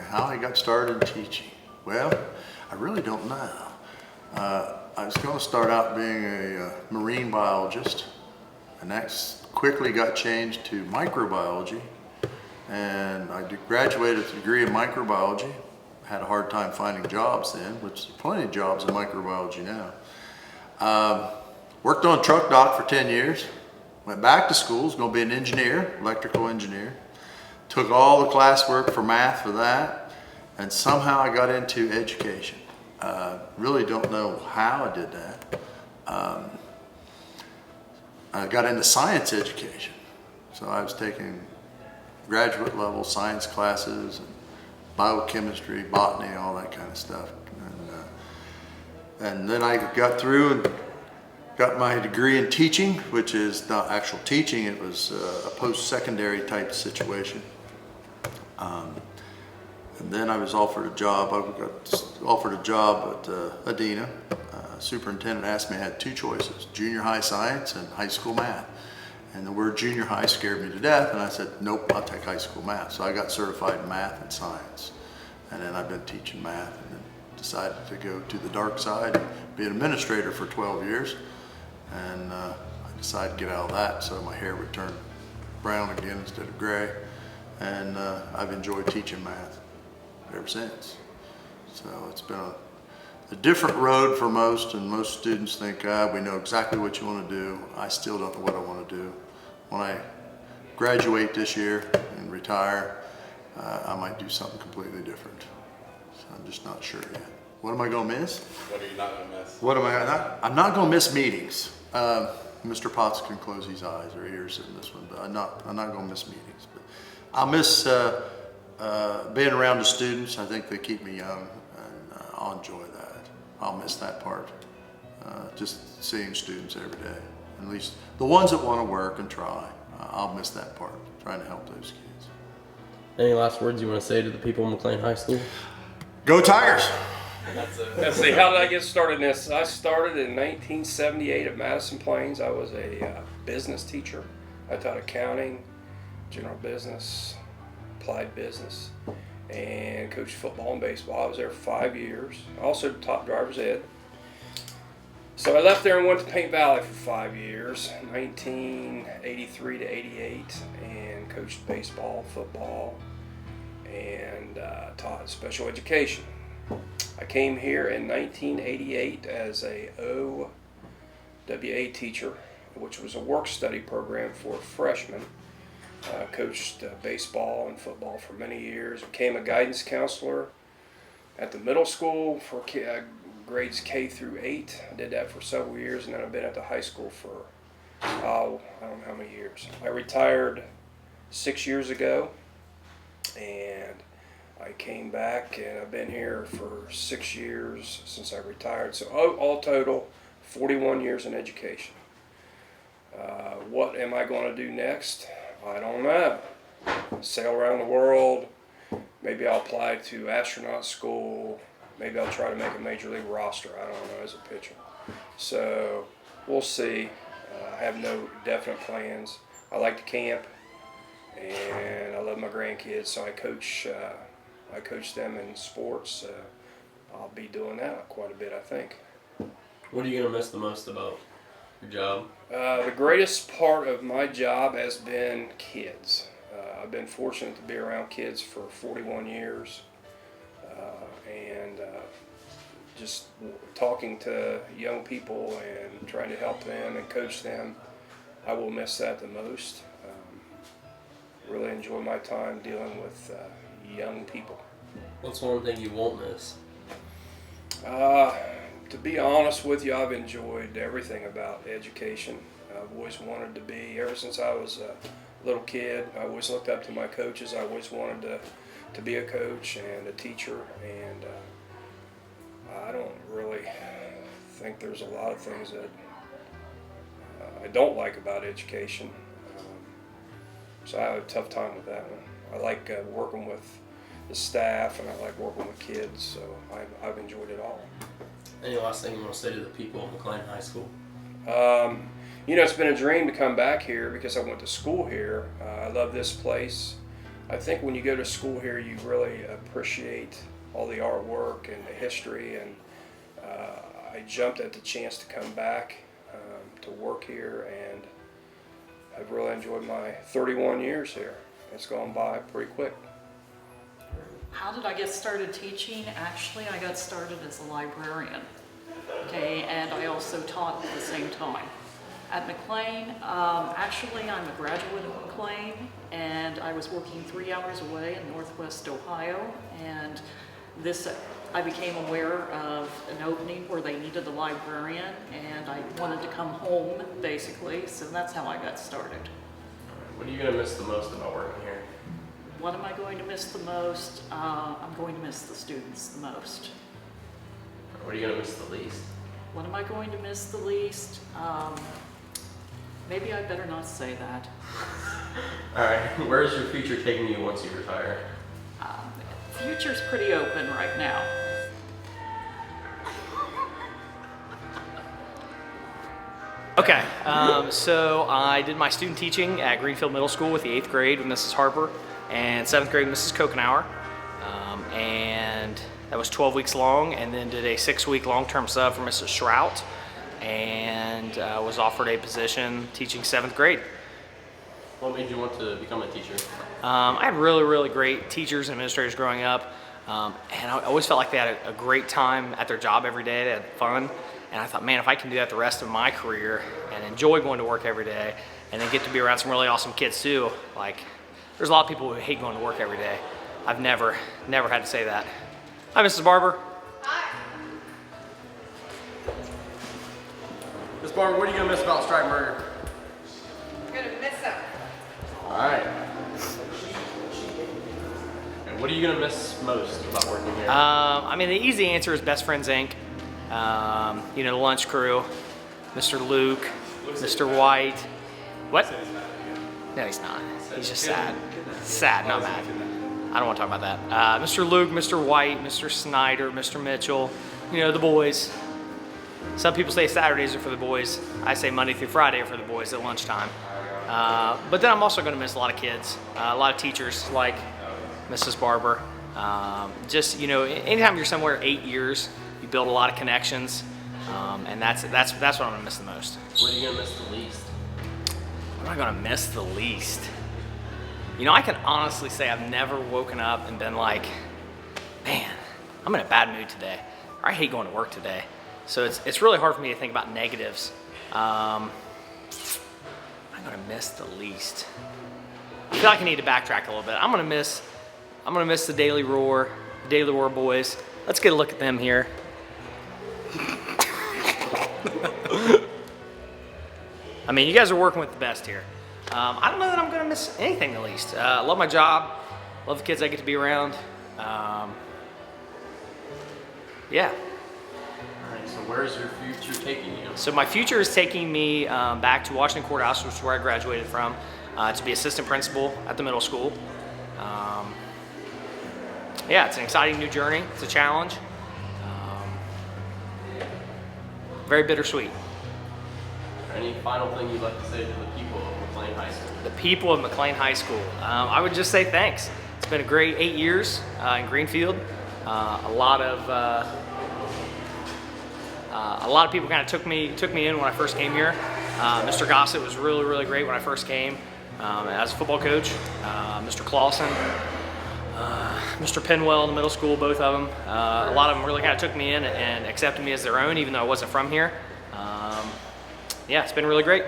how I got started in teaching. Well, I really don't know. I was going to start out being a marine biologist, and that quickly got changed to microbiology. And I graduated with a degree in microbiology. Had a hard time finding jobs then, which there's plenty of jobs in microbiology now. Worked on a truck dock for 10 years. Went back to school, was going to be an engineer, electrical engineer. Took all the classwork for math for that, and somehow I got into education. Really don't know how I did that. I got into science education. So I was taking graduate level science classes, and biochemistry, botany, all that kind of stuff. And then I got through and got my degree in teaching, which is not actual teaching, it was a post-secondary type situation. And then I was offered a job. I got offered a job at Adena. Superintendent asked me, I had two choices, junior high science and high school math. And the word junior high scared me to death, and I said, nope, I'll take high school math. So I got certified in math and science. And then I've been teaching math, and then decided to go to the dark side and be an administrator for 12 years. And I decided to get out of that so my hair would turn brown again instead of gray. And I've enjoyed teaching math ever since. So it's been a different road for most, and most students think, we know exactly what you want to do. I still don't know what I want to do. When I graduate this year and retire, I might do something completely different. So I'm just not sure yet. What am I going to miss? What are you not going to miss? What am I not? I'm not going to miss meetings. Mr. Potts can close his eyes or ears in this one, but I'm not going to miss meetings. But I'll miss being around the students. I think they keep me young, and I'll enjoy that. I'll miss that part. Just seeing students every day, at least the ones that want to work and try. I'll miss that part, trying to help those kids. Any last words you want to say to the people in McClain High School? Go Tigers! Let's see, how did I get started in this? I started in 1978 at Madison Plains. I was a business teacher. I taught accounting, general business, applied business, and coached football and baseball. I was there for 5 years. I also taught driver's ed. So I left there and went to Paint Valley for 5 years, 1983 to 88, and coached baseball, football, and taught special education. I came here in 1988 as a OWA teacher, which was a work-study program for freshmen. Coached baseball and football for many years. Became a guidance counselor at the middle school for grades K through 8. I did that for several years, and then I've been at the high school for, I don't know how many years. I retired 6 years ago, and I came back, and I've been here for 6 years since I retired. So all total, 41 years in education. What am I going to do next? I don't know. Sail around the world. Maybe I'll apply to astronaut school. Maybe I'll try to make a major league roster. I don't know, as a pitcher. So we'll see. I have no definite plans. I like to camp, and I love my grandkids, so I coach them in sports. I'll be doing that quite a bit, I think. What are you going to miss the most about your job? The greatest part of my job has been kids. I've been fortunate to be around kids for 41 years, and just talking to young people and trying to help them and coach them. I will miss that the most. Really enjoy my time dealing with young people. What's one thing you won't miss? To be honest with you, I've enjoyed everything about education. I've always wanted to be, ever since I was a little kid, I always looked up to my coaches. I always wanted to be a coach and a teacher, and I don't really think there's a lot of things that I don't like about education. So I have a tough time with that one. I like working with the staff, and I like working with kids, so I've enjoyed it all. Any last thing you want to say to the people in McClain High School? It's been a dream to come back here because I went to school here. I love this place. I think when you go to school here, you really appreciate all the artwork and the history, and I jumped at the chance to come back to work here, and I've really enjoyed my 31 years here. It's gone by pretty quick. How did I get started teaching? Actually, I got started as a librarian, okay, and I also taught at the same time. At McClain, actually I'm a graduate of McClain, and I was working 3 hours away in Northwest Ohio, and I became aware of an opening where they needed a librarian, and I wanted to come home, basically, so that's how I got started. What are you going to miss the most about working here? What am I going to miss the most? I'm going to miss the students the most. What are you going to miss the least? What am I going to miss the least? Maybe I better not say that. All right, where is your future taking you once you retire? Future's pretty open right now. Okay, so I did my student teaching at Greenfield Middle School with the 8th grade with Mrs. Harper and 7th grade with Mrs. Kokenauer. And that was 12 weeks long, and then did a 6-week long-term sub for Mrs. Shrout, and was offered a position teaching 7th grade. What made you want to become a teacher? I had really great teachers and administrators growing up, and I always felt like they had a great time at their job every day. They had fun, and I thought, man, if I can do that the rest of my career and enjoy going to work every day, and then get to be around some really awesome kids too. Like, there's a lot of people who hate going to work every day. I've never had to say that. Hi, Mrs. Barber. Miss Barber, what are you going to miss about Stripe Burger? I'm gonna miss them. All right. And what are you going to miss most about working here? I mean, the easy answer is Best Friends Inc. You know, the lunch crew, Mr. Luke, Mr. White. What? No, he's not. He's just sad. Sad, not mad. I don't want to talk about that. Mr. Luke, Mr. White, Mr. Snyder, Mr. Mitchell, you know, the boys. Some people say Saturdays are for the boys. I say Monday through Friday are for the boys at lunchtime. But then I'm also going to miss a lot of kids, a lot of teachers like Mrs. Barber. Just, you know, anytime you're somewhere 8 years, you build a lot of connections, and that's what I'm going to miss the most. What are you going to miss the least? What am I going to miss the least? You know, I can honestly say I've never woken up and been like, man, I'm in a bad mood today, or I hate going to work today. So it's really hard for me to think about negatives. I'm going to miss the least. I feel like I need to backtrack a little bit. I'm going to miss the Daily Roar boys. Let's get a look at them here. I mean, you guys are working with the best here. I don't know that I'm going to miss anything the least. I love my job. Love the kids I get to be around. Yeah. All right, so where's your future taking you? So my future is taking me back to Washington Courthouse, which is where I graduated from, to be assistant principal at the middle school. Yeah, it's an exciting new journey. It's a challenge. Very bittersweet. Any final thing you'd like to say to the people of McClain High School? The people of McClain High School. I would just say thanks. It's been a great 8 years in Greenfield. A lot of people kind of took me in when I first came here. Mr. Gossett was really great when I first came as a football coach. Mr. Clausen, Mr. Penwell in the middle school, both of them. A lot of them really kind of took me in and accepted me as their own, even though I wasn't from here. Yeah, it's been really great.